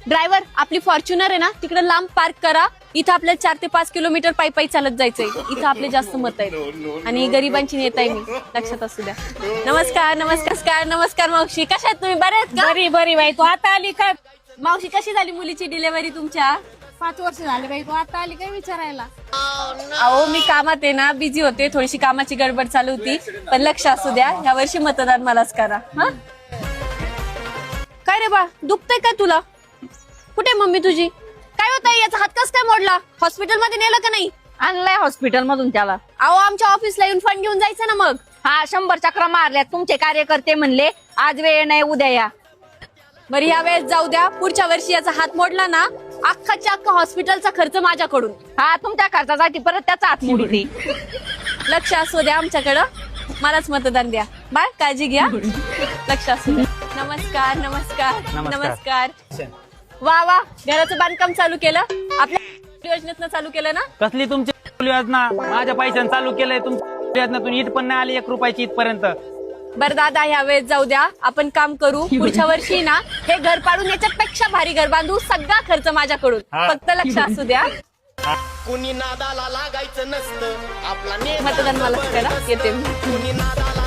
Driver आपली Fortuner आहे ना तिकडे लांब पार्क करा. इथं आपल्याला 4 ते 5 किलोमीटर पायी चालत जायचंय. इथं आपले जास्त मत आहेत आणि गरिबांची नेता आहे मी, लक्षात असू द्या. नमस्कार नमस्कार नमस्कार मावशी, कशा आहेत तुम्ही? बरे आहेत का? बरी बरी बाई, तू आता आली काय? मावशी कशी झाली मुलीची डिलिव्हरी तुमच्या? 5 वर्ष झाले बाई, तू आता आली काय विचारायला? अहो मी कामात आहे ना, बिझी होते, थोडीशी कामाची गडबड चालू होती. पण लक्ष असू द्या, ह्या वर्षी मतदान मलाच करा. हा काय रे बा, दुखतंय का तुला? कुठे मम्मी तुझी? काय होत आहे? याचा हात कस काय मोडला? हॉस्पिटल मध्ये नेलं का नाही? आणलाय हॉस्पिटल मधून त्याला. अहो आमच्या ऑफिसला येऊन फंड घेऊन जायचं ना मग. हा 100 चक्रा मारल्यात, तुमचे कार्यकर्ते म्हणले आज वेळ नाही उद्या या. बरं ह्या वेळेस जाऊ द्या, पुढच्या वर्षी याचा हात मोडला ना, अख्खाच्या अख्खा हॉस्पिटलचा खर्च माझ्याकडून. हा तुमच्या खर्चासाठी परत त्याचा हात मोडते. लक्ष असू द्या आमच्याकडं, मलाच मतदान द्या. बाय काळजी घ्या, लक्ष असू द्या. नमस्कार नमस्कार नमस्कार. वा वा, घराचं बांधकाम चालू केलं आपल्या योजनेतनं, चालू केलं ना? कसली तुमची योजना? माझ्या पैशाने चालू केलंय तुमच्या योजनेतून ईट पण नाही आली 1 रुपयाची इथपर्यंत. बरं दादा, ह्या वेळेस जाऊ द्या, आपण काम करू. पुढच्या वर्षी ना हे घर पाडून याच्यापेक्षा भारी घर बांधू. सगळा खर्च माझ्याकडून, फक्त लक्ष असू द्या. कुणी नादाला लागायचं नसतं, आपला मतदान मला करा, येते मी. कुणी नादाला